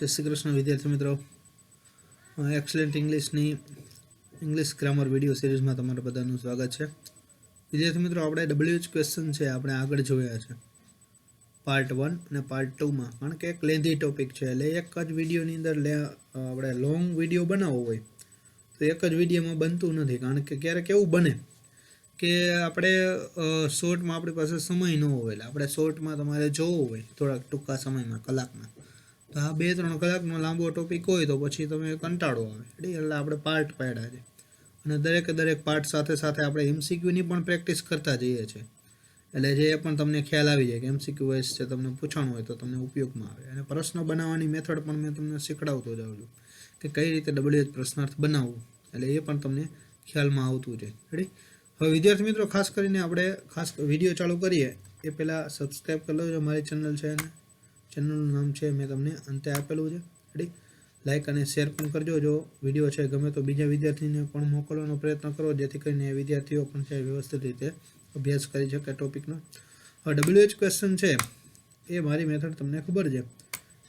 जय श्री कृष्ण विद्यार्थी मित्रों, excellent English grammar video series में तमारा बधानुं स्वागत है। विद्यार्थी मित्रों, आपणे WH क्वेश्चन है आपणे आगळ जोया छे पार्ट 1 અને પાર્ટ 2 માં, કારણ કે એક લેન્ધી ટોપિક છે એટલે એક જ વિડીયોની અંદર આપણે લોંગ વિડીયો બનાવવો હોય તો એક જ વિડીયોમાં બનતું નથી। કારણ કે ક્યારેક એવું બને કે આપણે શોર્ટમાં આપણી પાસે સમય ન હોય એટલે આપણે શોર્ટમાં તમારે જોવું હોય થોડાક ટૂંકા સમયમાં કલાકમાં, તો આ 2-3 કલાકનો લાંબો ટોપિક હોય તો પછી તમે કંટાળો આવે એટલે આપણે પાર્ટ પાડ્યા છે અને દરેક પાર્ટ સાથે સાથે આપણે MCQની પણ પ્રેક્ટિસ કરતા જઈએ છીએ એટલે જે પણ તમને ખ્યાલ આવી જાય કે MCQ વાઇઝ છે, તમને પૂછવાનું હોય તો તમને ઉપયોગમાં આવે। અને પ્રશ્ન બનાવવાની મેથડ પણ મેં તમને શીખડાવતો જાઉં છું કે કઈ રીતે WH પ્રશ્નાર્થ બનાવવું, એટલે એ પણ તમને ખ્યાલમાં આવતું જાય। રેડી? હવે વિદ્યાર્થી મિત્રો, ખાસ કરીને આપણે વિડીયો ચાલુ કરીએ એ પહેલાં સબસ્ક્રાઈબ કરી લેજો મારી ચેનલ છે અને ચેનલનું નામ છે મેં તમને અંતે આપેલું છે। રેડી? લાઇક અને શેર પણ કરજો, જો વિડીયો છે ગમે તો બીજા વિદ્યાર્થીને પણ મોકલવાનો પ્રયત્ન કરો જેથી કરીને એ વિદ્યાર્થીઓ પણ છે વ્યવસ્થિત રીતે અભ્યાસ કરી શકે ટોપિકનો। હવે WH ક્વેશ્ચન છે એ મારી મેથડ તમને ખબર છે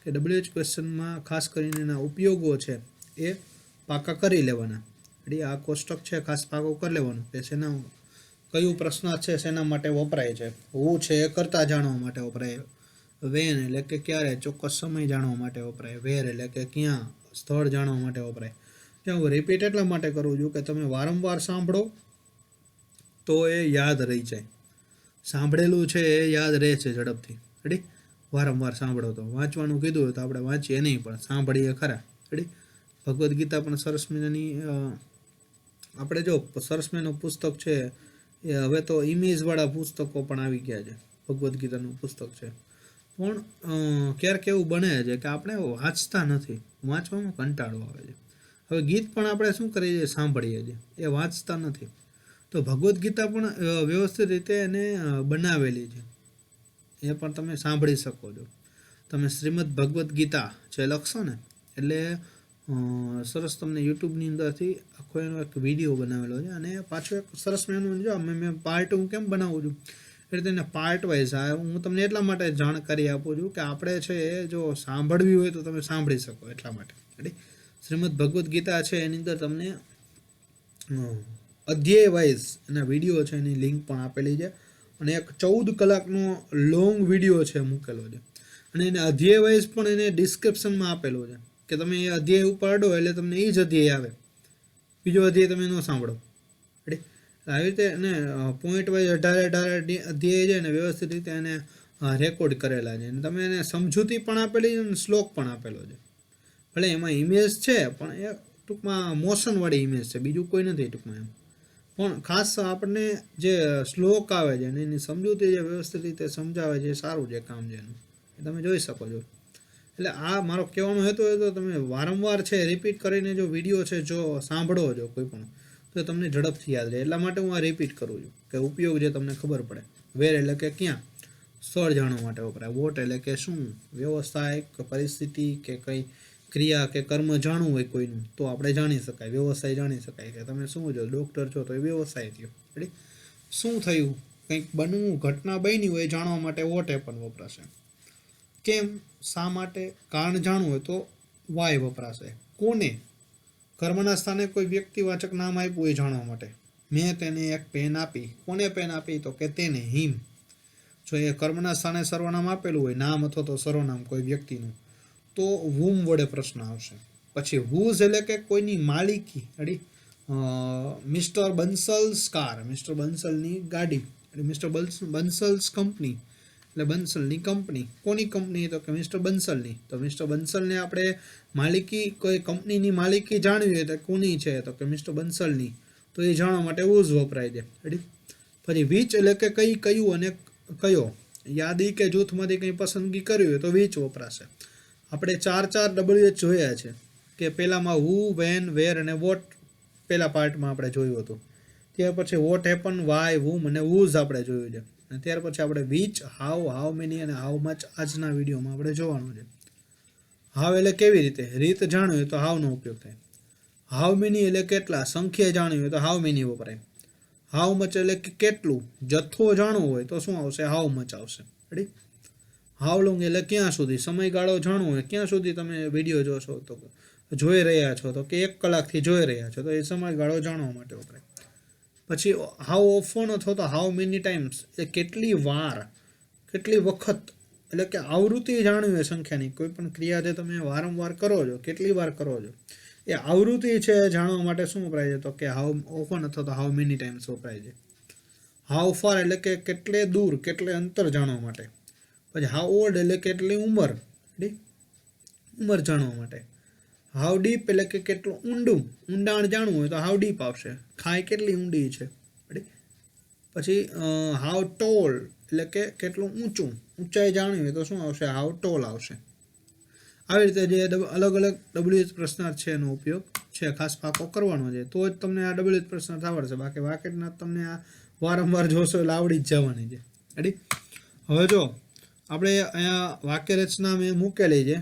કે WH ક્વેશ્ચનમાં ખાસ કરીને એના ઉપયોગો છે એ પાકા કરી લેવાના। રેડી? આ કોષ્ટક છે ખાસ પાકો કરી લેવાનું કે શેના કયું પ્રશ્નાર્થ છે શેના માટે વપરાય છે। હું છે એ કરતાં જાણવા માટે વપરાય, વેન એટલે કે ક્યારે, ચોક્કસ સમય જાણવા માટે વપરાય, વેર એટલે કે ક્યાં, સ્થળ જાણવા માટે વપરાય। ત્યાં હું રિપીટ એટલા માટે કરું છું કે તમે વારંવાર સાંભળો તો એ યાદ રહી જાય, સાંભળેલું છે એ યાદ રહે છે ઝડપથી। રેડી? વારંવાર સાંભળો તો વાંચવાનું કીધું હોય તો આપણે વાંચીએ નહીં પણ સાંભળીએ ખરા। રેડી? ભગવદ્ ગીતા પણ સરસ મજાની આપણે જો સરસ મજાનું પુસ્તક છે એ હવે તો ઇમેજવાળા પુસ્તકો પણ આવી ગયા છે, ભગવદ્ ગીતાનું પુસ્તક છે, પણ ક્યારેક એવું બને છે કે આપણે વાંચતા નથી, વાંચવામાં કંટાળો આવે છે। હવે ગીત પણ આપણે શું કરીએ છીએ, સાંભળીએ છીએ, એ વાંચતા નથી। તો ભગવદ્ ગીતા પણ વ્યવસ્થિત રીતે એને બનાવેલી છે, એ પણ તમે સાંભળી શકો છો। તમે શ્રીમદ ભગવદ્ ગીતા જે લખશો ને એટલે સરસ તમને યુટ્યુબની અંદરથી આખો એનો એક વિડીયો બનાવેલો છે અને પાછો એક સરસ મજાનું જો મેં પાર્ટ હું કેમ બનાવું છું એ રીતે એને પાર્ટ વાઇઝ હું તમને એટલા માટે જાણકારી આપું છું કે આપણે છે એ જો સાંભળવી હોય તો તમે સાંભળી શકો એટલા માટે। રેડી? શ્રીમદ ભગવદ્ ગીતા છે એની અંદર તમને અધ્યાય વાઇઝ એના વિડીયો છે એની લિંક પણ આપેલી છે અને એક 14 કલાકનો લોંગ વિડીયો છે મૂકેલો છે અને એને અધ્યાય વાઇઝ પણ એને ડિસ્ક્રિપ્શનમાં આપેલું છે કે તમે એ અધ્યાય ઉપર અડો એટલે તમને એ જ અધ્યાય આવે, બીજો અધ્યાય તમે ન સાંભળો। રેડી? આવી રીતે એને પોઈન્ટ વાઇઝ 18 અધ્યાય છે ને વ્યવસ્થિત રીતે એને રેકોર્ડ કરેલા છે અને તમે એને સમજૂતી પણ આપેલી છે અને શ્લોક પણ આપેલો છે। ભલે એમાં ઇમેજ છે પણ એ ટૂંકમાં મોશનવાળી ઇમેજ છે, બીજું કોઈ નથી ટૂંકમાં એમ, પણ ખાસ આપણને જે શ્લોક આવે છે અને એની સમજૂતી જે વ્યવસ્થિત રીતે સમજાવે છે એ સારું છે કામ છે એનું, એ તમે જોઈ શકો છો। એટલે આ મારો કહેવાનો હેતુ એ તો તમે વારંવાર છે રિપીટ કરીને જો વિડીયો છે જો સાંભળો છો કોઈ પણ તો તમને ઝડપથી યાદ રહે, એટલા માટે હું આ રિપીટ કરું છું કે ઉપયોગ જે તમને ખબર પડે। વેર એટલે કે ક્યાં, સ્થળ જાણવા માટે વપરાય, વોટ એટલે કે શું, વ્યવસાય કે પરિસ્થિતિ કે કઈ ક્રિયા કે કર્મ જાણવું હોય કોઈનું તો આપણે જાણી શકાય, વ્યવસાય જાણી શકાય કે તમે શું છો, ડૉક્ટર છો તો એ વ્યવસાય થયો। રેડી? શું થયું, કંઈક બનવું, ઘટના બની હોય જાણવા માટે વોટ એ પણ વપરાશે। કેમ, શા માટે, કારણ જાણવું હોય તો વાય વપરાશે। કોને, કર્મના સ્થાને કોઈ વ્યક્તિવાચક નામ આપ્યું એ જાણવા માટે, મેં તેને એક પેન આપી, કોને પેન આપી તો કે તેને, હિમ, જો એ કર્મના સ્થાને સર્વનામ આપેલું હોય, નામ અથવા તો સર્વનામ કોઈ વ્યક્તિનું, તો વુમ વડે પ્રશ્ન આવશે। પછી હુઝ એટલે કે કોઈની માલિકી। રેડી? મિસ્ટર બંસલ્સ કાર, મિસ્ટર બંસલની ગાડી, એટલે મિસ્ટર બંસલ્સ કંપની એટલે બંસલની કંપની, કોની કંપની તો કે મિસ્ટર બંસલની, તો મિસ્ટર બંસલને આપણે માલિકી કોઈ કંપનીની માલિકી જાણવી હોય તો કોની છે તો કે મિસ્ટર બંસલની, તો એ જાણવા માટે હુઝ વપરાય છે। રેડી? પછી વિચ એટલે કે કઈ, કયું અને કયો, યાદી કે જૂથમાંથી કંઈ પસંદગી કરવી હોય તો વિચ વપરાશે। આપણે 4 WH જોયા છે કે પહેલામાં હુ, વેન, વેર અને વોટ પહેલા પાર્ટમાં આપણે જોયું હતું, ત્યાર પછી વોટ હેપન, વાય, વુમ અને હુઝ આપણે જોયું છે અને ત્યાર પછી આપણે વિચ, હાઉ મેની અને હાઉ મચ આજના વિડીયોમાં આપણે જોવાનું છે। હાવ એટલે કેવી રીતે, રીત જાણવી હોય તો હાવનો ઉપયોગ થાય, હાઉ મેની એટલે કેટલા, સંખ્યા જાણવી હોય તો હાઉ મેની વપરાય, હાઉ મચ એટલે કે કેટલું, જથ્થો જાણવો હોય તો શું આવશે, હાઉ મચ આવશે। રેડી? હાઉ લોંગ એટલે ક્યાં સુધી, સમયગાળો જાણવો હોય ક્યાં સુધી તમે વિડીયો જોશો તો જોઈ રહ્યા છો, તો કે 1 કલાકથી જોઈ રહ્યા છો તો એ સમયગાળો જાણવા માટે વપરાય. પછી હાઉ ઓફન અથવા તો હાઉ મેની ટાઈમ્સ એ કેટલી વાર, કેટલી વખત, એટલે કે આવૃત્તિ જાણવી હોય સંખ્યાની. કોઈ પણ ક્રિયા જે તમે વારંવાર કરો છો, કેટલી વાર કરો છો, એ આવૃત્તિ છે જાણવા માટે શું વપરાય છે તો કે હાઉ ઓફન અથવા તો હાઉ મેની ટાઈમ્સ વપરાય છે. હાઉ ફાર એટલે કે કેટલે દૂર, કેટલે અંતર જાણવા માટે. પછી હાઉ ઓલ્ડ એટલે કેટલી ઉંમર, ઉંમર જાણવા માટે. હાઉ ડીપ એટલે કે કેટલું ઊંડાણ જાણવું હોય તો હાઉ ડીપ આવશે, ખાઈ કેટલી ઊંડી છે. પછી હાઉ ટોલ એટલે કે કેટલું ઊંચાઈ જાણવી હોય તો શું આવશે, હાઉ ટોલ આવશે. આવી રીતે જે અલગ અલગ WH પ્રશ્નાર્થ છે એનો ઉપયોગ છે, ખાસ પાકો કરવાનો છે તો જ તમને આ WH પ્રશ્નાર્થ આવડશે. બાકી વાક્યરચના તમને આ વારંવાર જોશો એટલે આવડી જ જવાની છે. રેડી. હવે જો આપણે અહીંયા વાક્યરચના મેં મૂકેલી છે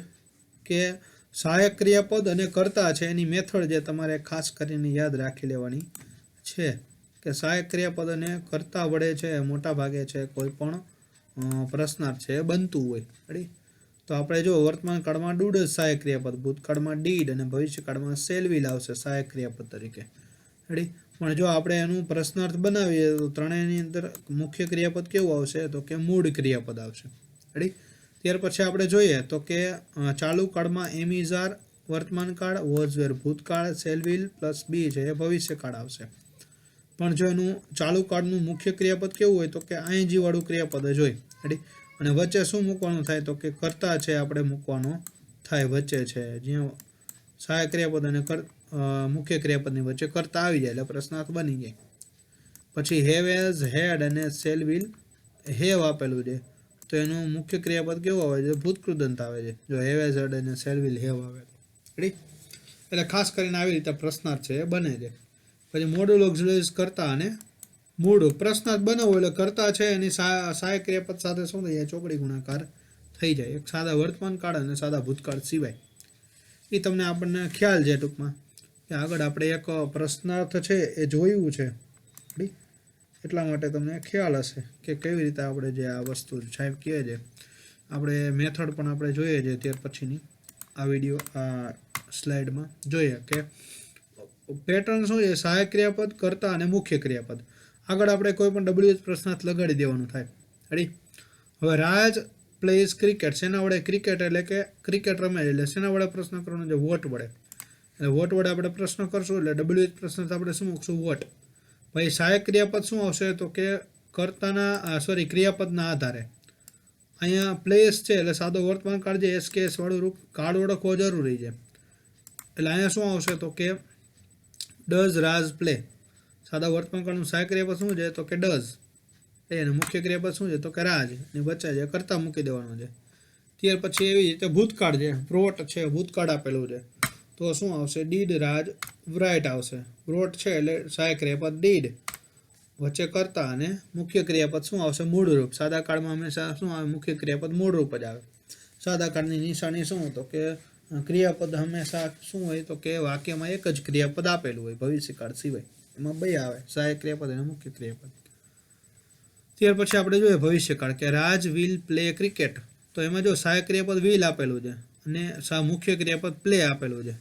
કે સહાયક ક્રિયાપદ અને કર્તા છે એની મેથડ જે તમારે ખાસ કરીને યાદ રાખી લેવાની છે કે સહાયક ક્રિયાપદ અને કર્તા વડે છે મોટા ભાગે છે કોઈ પણ પ્રશ્નાર્થ છે બનતું હોય. રેડી. તો આપણે જો વર્તમાન કાળમાં ડુડ સહાયક ક્રિયાપદ, ભૂતકાળમાં ડીડ અને ભવિષ્યકાળમાં શેલ વિલ આવશે સહાયક ક્રિયાપદ તરીકે. રેડી. પણ જો આપણે એનું પ્રશ્નાર્થ બનાવીએ તો ત્રણેયની અંદર મુખ્ય ક્રિયાપદ કેવું આવશે તો કે મૂળ ક્રિયાપદ આવશે. રેડી. ત્યાર પછી આપણે જોઈએ તો કે ચાલુ કાળમાં એમ ઇઝ આર વર્તમાન કાળ, વોઝ વેર ભૂતકાળ, શેલ વિલ પ્લસ બી છે એ ભવિષ્યકાળ આવશે. પણ જો એનું ચાલુ કાળનું મુખ્ય ક્રિયાપદ કેવું હોય તો કે આઈએનજી વાળું ક્રિયાપદ જ હોય. રેડી. અને વચ્ચે શું મૂકવાનું થાય તો કે કર્તા છે આપણે મૂકવાનો થાય વચ્ચે છે, જ્યાં સહાયક ક્રિયાપદ અને મુખ્ય ક્રિયાપદની વચ્ચે કર્તા આવી જાય એટલે પ્રશ્નાર્થ બની જાય. પછી હેવ એઝ, હેડ અને શેલ વિલ હેવ આપેલું છે તો એનું મુખ્ય ક્રિયાપદ કેવું આવે છે, ભૂતકૃદંત આવે છે જો હેવ એઝ, હેડ અને શેલ વિલ હેવ આવે. રેડી. એટલે ખાસ કરીને આવી રીતે પ્રશ્નાર્થ છે એ બને છે. પછી મોડ્યુલ ઓક્ઝિલરીઝ કર્તા અને મૂળ પ્રશ્નાર્થ બનાવો એટલે કર્તા છે એની સહાયક ક્રિયાપદ સાથે શું થઈ જાય, ચોકડી ગુણાકાર થઈ જાય. એક સાદા વર્તમાન કાળ અને સાદા ભૂતકાળ સિવાય. એ તમને આપણને ખ્યાલ છે ટૂંકમાં કે આગળ આપણે એક પ્રશ્નાર્થ છે એ જોયું છે. એટલા માટે તમને ખ્યાલ હશે કે કેવી રીતે આપણે જે આ વસ્તુ સાહેબ કહે છે આપણે મેથડ પણ આપણે જોઈએ છે. ત્યાર પછીની આ વિડીયો આ સ્લાઇડમાં જોઈએ કે પેટર્ન શું છે, સહાયક ક્રિયાપદ, કર્તા અને મુખ્ય ક્રિયાપદ. આગળ આપણે કોઈ પણ WH પ્રશ્નાર્થ લગાડી દેવાનું થાય. રેડી. હવે રાજ પ્લેઝ ક્રિકેટ, શેના વડે ક્રિકેટ એટલે કે ક્રિકેટ રમે એટલે શેના વડે પ્રશ્ન કરવાનો છે, વોટ વડે. એટલે વોટ વડે આપણે પ્રશ્ન કરશું એટલે WH પ્રશ્નાર્થ આપણે શું મૂકશું, વોટ. પછી સહાયક ક્રિયાપદ શું આવશે તો કે ક્રિયાપદના આધારે. અહીંયા પ્લેસ છે એટલે સાદો વર્તમાન કાળ છે, SKS વાળું રૂપ કાળ ઓળખવો જરૂરી છે. એટલે અહીંયા શું આવશે તો કે ડઝ રાજ પ્લે. સાદા વર્તમાન કાળનું સહાયક ક્રિયાપદ શું છે તો કે ડઝ. એને મુખ્ય ક્રિયાપદ શું છે તો કે રાજ. એની વચ્ચે છે કર્તા મૂકી દેવાનું છે. ત્યાર પછી એવી રીતે ભૂતકાળ છે, વ્રોટ છે, ભૂતકાળ આપેલું છે તો શું આવશે, ડીડ રાજ રાઇટ આવશે. વ્રોટ છે એટલે સહાયક ક્રિયાપદ ડીડ, વચ્ચે કર્તા અને મુખ્ય ક્રિયાપદ શું આવશે, મૂળરૂપ. સાદા કાળમાં હંમેશા શું આવે, મુખ્ય ક્રિયાપદ મૂળરૂપ જ આવે. સાદા કાળની નિશાની શું તો કે ક્રિયાપદ હંમેશા શું હોય તો કે વાક્યમાં એક જ ક્રિયાપદ આપેલું હોય ભવિષ્યકાળ સિવાય. એમાં બે આવે, સહાયક ક્રિયાપદ અને મુખ્ય ક્રિયાપદ. ત્યાર પછી આપણે જોઈએ ભવિષ્યકાળ કે રાજ વિલ પ્લે ક્રિકેટ. તો એમાં જો સહાયક ક્રિયાપદ વિલ આપેલું છે અને મુખ્ય ક્રિયાપદ પ્લે આપેલું છે.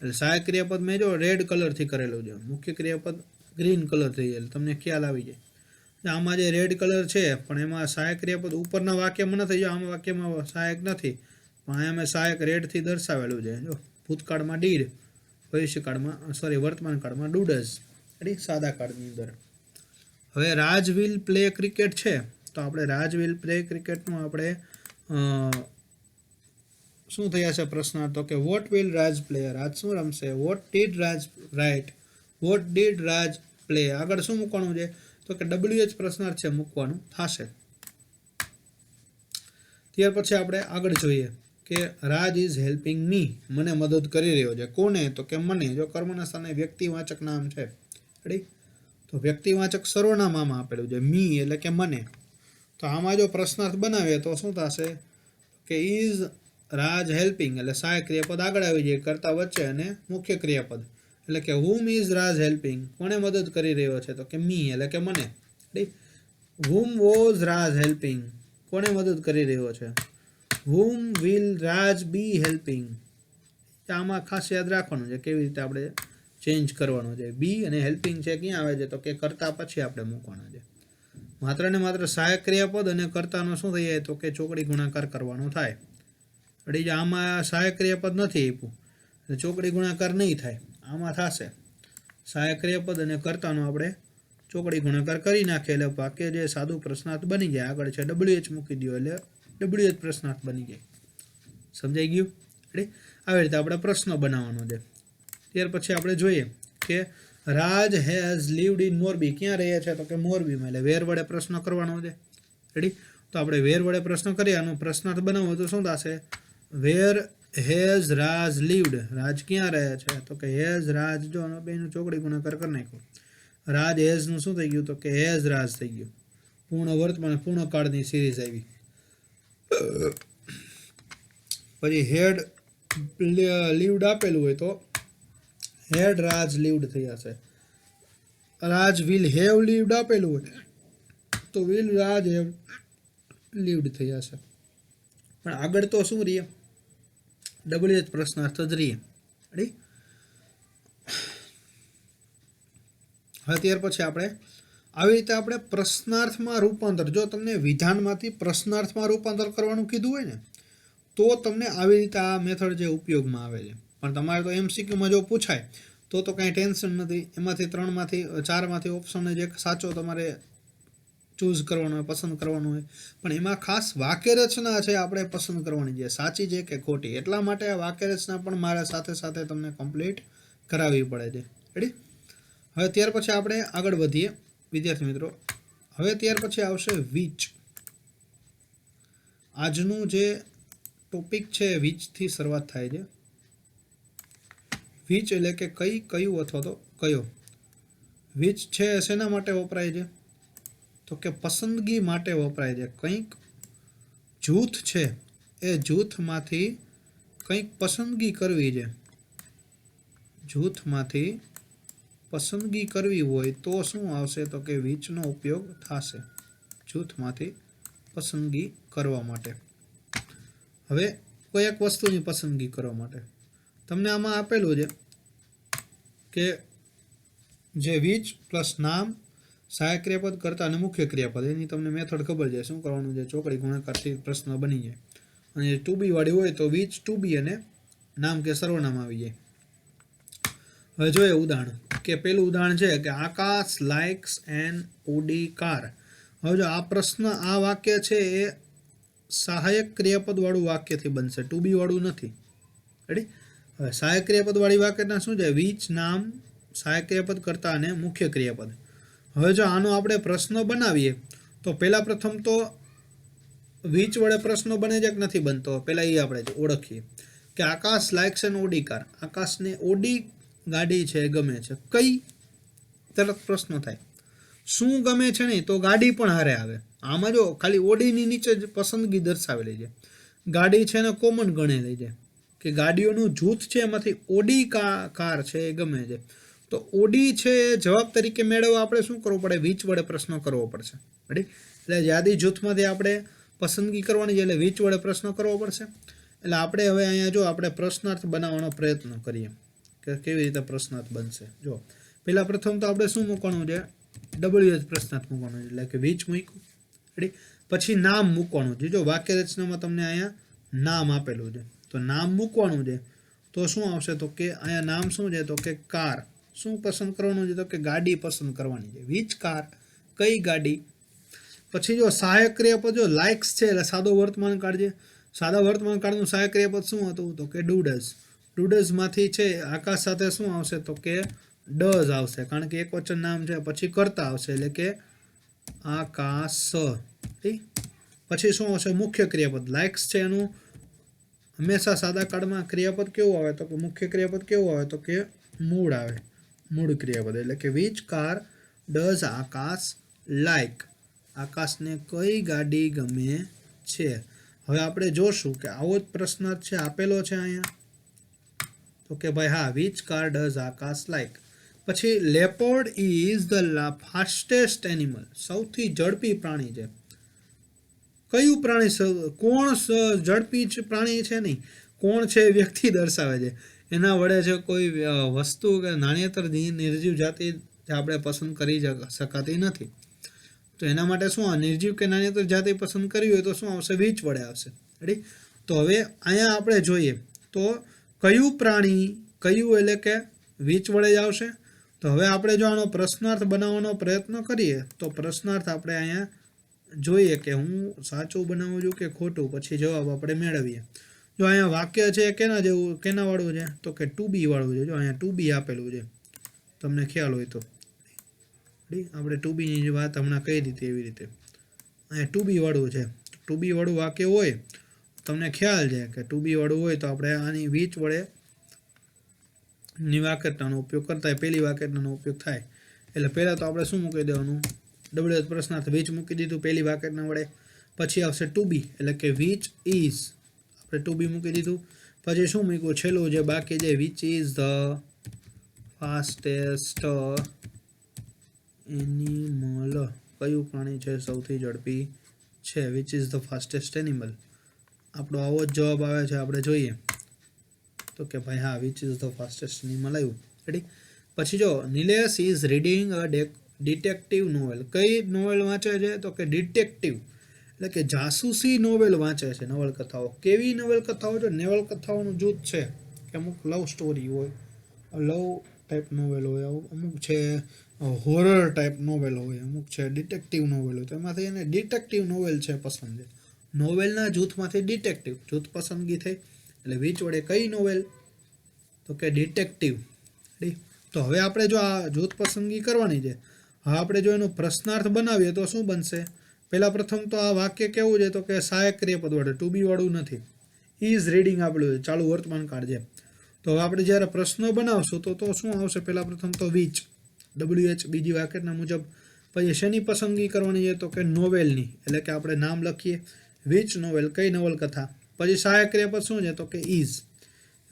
એટલે સહાયક ક્રિયાપદ મેં જો રેડ કલરથી કરેલું છે, મુખ્ય ક્રિયાપદ ગ્રીન કલરથી, એટલે તમને ખ્યાલ આવી જાય. આમાં જે રેડ કલર છે પણ એમાં સહાયક ક્રિયાપદ ઉપરના વાક્યમાં નથી, જો આમાં વાક્યમાં સહાયક નથી પણ અહીંયા મેં સહાયક રેડથી દર્શાવેલું છે. જો ભૂતકાળમાં ડીડ, ભવિષ્યકાળમાં વર્તમાન કાળમાં ડુડઝ. રેડી. સાદા કાળની અંદર. હવે રાજ વિલ પ્લે ક્રિકેટ છે તો આપણે રાજ વિલ પ્લે ક્રિકેટનું આપણે શું થયા છે પ્રશ્ન તો કે what will Raj play. Raj શું રમશે, what did Raj write, what did Raj play. આગળ શું મૂકવાનું છે તો કે WH પ્રશ્નાર્થ છે મૂકવાનું થશે. ત્યાર પછી આપણે આગળ જોઈએ કે રાજ ઇઝ હેલ્પિંગ મી, મને મદદ કરી રહ્યો છે. કોને તો કે મને. જો કર્મના સ્થાને વ્યક્તિવાચક નામ છે. રેડી. તો વ્યક્તિવાચક સર્વનામ આમાં આપેલું છે, મી એટલે કે મને. તો આમાં જો પ્રશ્નાર્થ બનાવીએ તો શું થશે કે ઇઝ રાજ હેલ્પિંગ એટલે સહાયક ક્રિયાપદ આગળ આવી જાય કર્તા વચ્ચે અને મુખ્ય ક્રિયાપદ. એટલે કે હુમ ઇઝ રાજ હેલ્પિંગ, કોને મદદ કરી રહ્યો છે તો કે મી એટલે કે મને. હુમ વોઝ રાજ હેલ્પિંગ, કોને મદદ કરી રહ્યો છે whom will Raj be helping? આમાં ખાસ યાદ રાખવાનું છે કેવી રીતે આપણે ચેન્જ કરવાનું છે. બી અને હેલ્પિંગ છે ક્યાં આવે છે તો કે કરતા પછી આપણે મૂકવાના છે. માત્ર ને માત્ર સહાયક ક્રિયાપદ અને કર્તાનો શું થઈ જાય તો કે ચોકડી ગુણાકાર કરવાનો થાય. એટલે આમાં સહાયક ક્રિયાપદ નથી આપ્યું એટલે ચોકડી ગુણાકાર નહીં થાય. આમાં થશે સહાયક ક્રિયાપદ અને કર્તાનો આપણે ચોકડી ગુણાકાર કરી નાખીએ એટલે વાક્ય જે સાદું પ્રશ્નાર્થ બની જાય. આગળ છે WH મૂકી દો એટલે WH પ્રશ્નાર્થ બની જાય. સમજાઈ ગયું? રેડી? આવી રીતે આપણે પ્રશ્ન બનાવવાનો છે. ત્યાર પછી આપણે જોઈએ કે રાજ હેઝ લીવડ ઇન મોરબી. ક્યાં રહે છે તો કે મોરબીમાં. એટલે વેર વડે પ્રશ્ન કરવાનો છે. રેડી? તો આપણે વેર વડે પ્રશ્ન કરીએ આનો પ્રશ્નાર્થ બનાવવો તો શું થશે? વેર હેઝ રાજ લીવડ. રાજ ક્યાં રહે છે તો કે હેઝ રાજ. જો બેનું ચોકડી ગુણાકાર કરી નાખ્યો. રાજ હેઝનું શું થઈ ગયું તો કે હેઝ રાજ થઈ ગયું. પૂર્ણ વર્તમાન પૂર્ણ કાળની સિરીઝ આવી. પછી હેડ લીવડ આપેલું હોય તો હેડ રાજ લીવડ થઈ જશે. રાજ વિલ હેવ લીવડ આપેલું હોય તો વિલ રાજ હેવ લીવડ થઈ જશે. પણ આગળ તો શું રહીએ? WH પ્રશ્નાર્થ જ રહીએ. રેડી? હવે ત્યાર પછી આપણે આવી રીતે આપણે પ્રશ્નાર્થમાં રૂપાંતર, જો તમને વિધાનમાંથી પ્રશ્નાર્થમાં રૂપાંતર કરવાનું કીધું હોય ને તો તમને આવી રીતે આ મેથડ જે ઉપયોગમાં આવે છે. પણ તમારે તો MCQમાં જો પૂછાય તો કાંઈ ટેન્શન નથી. એમાંથી 3માંથી 4માંથી ઓપ્શન જે સાચો તમારે ચૂઝ કરવાનો હોય, પસંદ કરવાનું હોય. પણ એમાં ખાસ વાક્ય રચના છે આપણે પસંદ કરવાની છે, સાચી છે કે ખોટી. એટલા માટે આ વાક્ય રચના પણ મારે સાથે સાથે તમને કમ્પ્લીટ કરાવવી પડે છે. રેડી? હવે ત્યાર પછી આપણે આગળ વધીએ વિદ્યાર્થી મિત્રો. હવે ત્યાર પછી આવશે વિચ. આજનું જે ટોપિક છે વિચથી શરૂઆત થાય છે. વિચ એટલે કે કઈ, કયું અથવા તો કયો. વિચ છે શેના માટે વપરાય છે તો કે પસંદગી માટે વપરાય છે. કંઈક જૂથ છે એ જૂથમાંથી કંઈક પસંદગી કરવી છે. જૂથમાંથી પસંદગી કરવી હોય તો શું આવશે તો કે વિચનો ઉપયોગ થશે. જૂથમાંથી પસંદગી કરવા માટે. હવે કોઈ એક વસ્તુની પસંદગી કરવા માટે તમને આમાં આપેલું છે કે જે વિચ પ્લસ નામ, સહાયક ક્રિયાપદ, કર્તા અને મુખ્ય ક્રિયાપદ, એની તમને મેથડ ખબર છે શું કરવાનું છે. ચોકડી ગુણાકારથી પ્રશ્ન બની જાય. અને ટુ બી વાળી હોય તો વિચ, ટુ બી અને નામ કે સર્વનામ આવી જાય. હવે જોઈએ ઉદાહરણ કે પેલું ઉદાહરણ છે કે આકાશ લાઇક્સ એન ઓડી કાર. હવે જો આ પ્રશ્ન, આ વાક્ય છે એ સહાયક ક્રિયાપદ વાળું વાક્યથી બનશે, ટુ બી વાળું નથી. રેડી? હવે સહાયક ક્રિયાપદ વાળી વાક્યના શું છે? વિચ, નામ, સહાયક ક્રિયાપદ, કર્તા અને મુખ્ય ક્રિયાપદ. હવે જો આનો આપણે પ્રશ્ન બનાવીએ તો પહેલા પ્રથમ તો વિચ વડે પ્રશ્ન બને છે કે નથી બનતો પહેલા એ આપણે ઓળખીએ કે આકાશ લાઇક્સ એન ઓડી કાર. આકાશને ઓડી ગાડી છે ગમે છે. કઈ? તરત પ્રશ્ન થાય. શું ગમે છે નહીં તો ગાડી પણ હારે આવે. આમાં જો ખાલી ઓડીની નીચે જ પસંદગી દર્શાવેલી છે. ગાડી છે ને કોમન ગણેલી છે કે ગાડીઓનું જૂથ છે એમાંથી ઓડી કાર છે એ ગમે છે. તો ઓડી છે એ જવાબ તરીકે મેળવવા આપણે શું કરવું પડે? વિચ વડે પ્રશ્ન કરવો પડશે. રેડી? એટલે યાદી જૂથમાંથી આપણે પસંદગી કરવાની છે એટલે વિચ વડે પ્રશ્ન કરવો પડશે. એટલે આપણે હવે અહીંયા જો આપણે પ્રશ્નાર્થ બનાવવાનો પ્રયત્ન કરીએ કે કેવી રીતે પ્રશ્નાર્થ બનશે. જો પહેલા પ્રથમ તો આપણે શું મૂકવાનું છે? WH પ્રશ્નાર્થ મૂકવાનું છે એટલે કે વિચ મૂક્યું. રેડી? પછી નામ મૂકવાનું છે. જો વાક્ય રચનામાં તમને અહીંયા નામ આપેલું છે તો નામ મૂકવાનું છે. તો શું આવશે તો કે અહીંયા નામ શું છે તો કે કાર. શું પસંદ કરવાનું છે તો કે ગાડી પસંદ કરવાની છે. વિચ કાર, કઈ ગાડી. પછી જો સહાયક ક્રિયાપદ જો લાઇક્સ છે એટલે સાદો વર્તમાન કાળ છે. સાદા વર્તમાન કાળનું સહાયક ક્રિયાપદ શું હતું તો કે ડુ ડઝ. ડુ ડઝમાંથી છે આકાશ સાથે શું આવશે તો કે ડઝ આવશે કારણ કે એક વચન નામ છે. પછી કરતા આવશે એટલે કે આકાશ. પછી શું આવશે? મુખ્ય ક્રિયાપદ. લાઇક્સ છે એનું હંમેશા સાદા કાળમાં ક્રિયાપદ કેવું આવે તો કે મુખ્ય ક્રિયાપદ કેવું આવે તો કે મૂળ આવે. મૂળ ક્રિયાપદ એટલે કે which car does Aakash like. આકાશને કઈ ગાડી ગમે છે. હવે આપણે જોશું કે આવો જ પ્રશ્નાર્થ છે આપેલો છે અહીંયા તો કે ભાઈ હા, which car does Aakash like. પછી leopard is the fastest animal. સૌથી ઝડપી પ્રાણી છે. કયું પ્રાણી કોણ ઝડપી પ્રાણી છે નહીં, કોણ છે એ વ્યક્તિ દર્શાવે છે. એના વડે છે કોઈ વસ્તુ કે નાણ્યેતર નિર્જીવ જાતિ આપણે પસંદ કરી શકાતી નથી. તો એના માટે શું નિર્જીવ કે નાણ્યેતર જાતિ પસંદ કરવી હોય તો શું આવશે? વીચ વડે આવશે. રેડી. તો હવે અહીંયા આપણે જોઈએ તો કયું પ્રાણી, કયું એટલે કે વીચ વડે જ આવશે. તો હવે આપણે જો આનો પ્રશ્નાર્થ બનાવવાનો પ્રયત્ન કરીએ તો પ્રશ્નાર્થ આપણે અહીંયા જોઈએ કે હું સાચું બનાવું છું કે ખોટું, પછી જવાબ આપણે મેળવીએ. જો અહીંયા વાક્ય છે કેના જેવું, કેના વાળું છે? તો કે ટુ બી વાળું છે. જો અહીંયા ટુ બી આપેલું છે, તમને ખ્યાલ હોય તો. આપણે ટુ બીની જે વાત હમણાં કઈ રીતે એવી રીતે અહીંયા ટુ બી વાળું છે. ટુ બી વાળું વાક્ય હોય તમને ખ્યાલ છે કે ટુ બી વાળું હોય તો આપણે આની વીચ વડે ની વાક્યતાનો ઉપયોગ કરતા હોય, પહેલી વાક્યતાનો ઉપયોગ થાય. એટલે પહેલાં તો આપણે શું મૂકી દેવાનું? ડબલ પ્રશ્નાર્થ વીચ મૂકી દીધું પહેલી વાક્યતા વડે. પછી આવશે ટુ બી એટલે કે વીચ ઇઝ, આપણે ટુ બી મૂકી દીધું. પછી શું મૂક્યું? છેલ્લું જે બાકી છે which is the fastest animal, કયું પ્રાણી છે સૌથી ઝડપી છે? Which is the fastest animal. આપણો આવો જ જવાબ આવે છે. આપણે જોઈએ તો કે ભાઈ હા, which is the fastest animal આવ્યું. રેડી. પછી જો Nilesh is reading a detective novel. કઈ નોવેલ વાંચે છે? તો કે ડિટેક્ટિવ એટલે કે જાસૂસી નોવેલ વાંચે છે. નવલકથાઓ. કેવી નવલકથાઓ? જો નવલકથાઓનું જૂથ છે કે અમુક લવ સ્ટોરી હોય, લવ ટાઈપ નોવેલ હોય, અમુક છે હોરર ટાઈપ નોવેલ હોય, અમુક છે ડિટેક્ટિવ નોવેલ હોય. તો એમાંથી એને ડિટેક્ટિવ નોવેલ છે પસંદ છે. નોવેલના જૂથમાંથી ડિટેક્ટિવ જૂથ પસંદગી થઈ. એટલે વીચ વડે કઈ નોવેલ? તો કે ડિટેક્ટિવ. તો હવે આપણે જો આ જૂથ પસંદગી કરવાની છે, હવે આપણે જો એનો પ્રશ્નાર્થ બનાવીએ તો શું બનશે? પહેલાં પ્રથમ તો આ વાક્ય કેવું છે? તો કે સહાયક ક્રિયાપદ વડે, ટુ બી વાળું નથી. ઇઝ રીડિંગ આપેલું છે, ચાલુ વર્તમાન કાળ છે. તો હવે આપણે જ્યારે પ્રશ્ન બનાવશું તો શું આવશે? પહેલાં પ્રથમ તો વીચ, WH બીજી વાક્યના મુજબ. પછી શેની પસંદગી કરવાની છે? તો કે નોવેલની, એટલે કે આપણે નામ લખીએ વિચ નોવેલ, કઈ નવલકથા. પછી સહાયક ક્રિયાપદ શું છે? તો કે ઇઝ,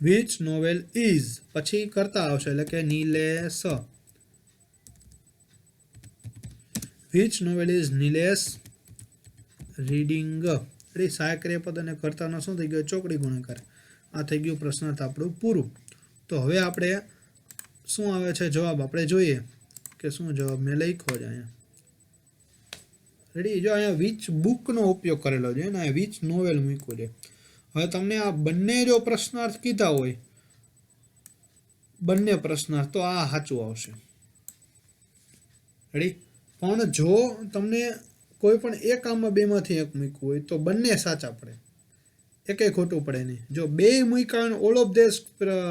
વિચ નોવેલ ઇઝ. પછી કરતા આવશે એટલે કે Nilesh, which novel is Nilesh reading. સહાયક ક્રિયાપદ અને કર્તાનો શું થઈ ગયો? ચોકડી ગુણાકાર. આ થઈ ગયું પ્રશ્નાર્થ આપણું પૂરું. તો હવે આપણે શું આવે છે જવાબ આપણે જોઈએ કે શું જવાબ મેં લખ્યો છે અહીંયા. રેડી. જો અહીંયા વિચ બુકનો ઉપયોગ કરેલો છે ને વિચ નોવેલ મૂક્યું છે. હવે તમને આ બંને જો પ્રશ્નાર્થ કીધા હોય, બંને પ્રશ્નાર્થ, તો આ સાચું આવશે. રેડી. પણ જો તમને કોઈ પણ એક આમાં બેમાંથી એક મૂક્યું હોય તો બંને સાચા પડે, એકેય ખોટું પડે નહીં. જો બે મૂક્યા ઓલ ઓફ ધેઝ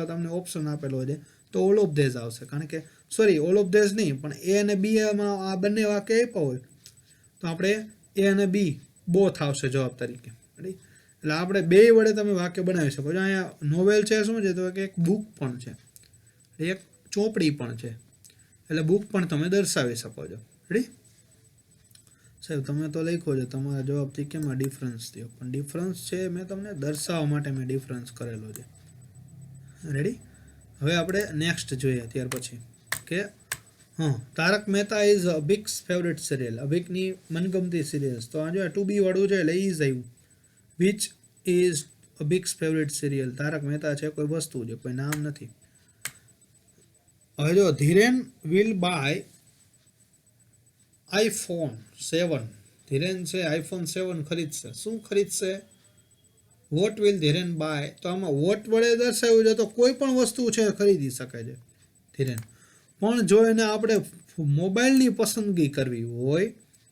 તમને ઓપ્શન આપેલો છે તો ઓલ ઓફ ધેઝ આવશે. કારણ કે સોરી, ઓલ ઓફ ધેઝ નહીં, પણ એ અને બી માં આ બંને વાક્ય આપ્યા હોય તો આપણે એ અને બી બોથ આવશે જવાબ તરીકે. રેડી. એટલે આપણે બે વડે તમે વાક્ય બનાવી શકો છો. અહીંયા નોવેલ છે શું છે? તો કે એક બુક પણ છે, એક ચોપડી પણ છે, એટલે બુક પણ તમે દર્શાવી શકો છો. રેડી. સાહેબ તમે તો લખ્યો છે તમારા જવાબથી કેમાં ડિફરન્સ થયો, પણ ડિફરન્સ છે મેં તમને દર્શાવવા માટે મેં ડિફરન્સ કરેલો છે. રેડી. હવે આપણે નેક્સ્ટ જોઈએ ત્યાર પછી કે Tarak Mehta is Abhik's favourite serial. અભિકની મનગમતી સિરિયલ્સ. તો આ જો ટુ બી વાળું છે એટલે ઇઝ આવ્યું. Which is Abhik's favourite serial. Tarak Mehta છે કોઈ વસ્તુ છે, કોઈ નામ નથી. હવે જો Dhiren will buy iPhone 7. Dhiren છે iPhone 7 ખરીદશે. શું ખરીદશે? What will Dhiren buy. તો આમાં વોટ વડે દર્શાવ્યું છે તો કોઈ પણ વસ્તુ છે ખરીદી શકે છે ધીરેન. પણ જો એને આપણે મોબાઈલની પસંદગી કરવી હોય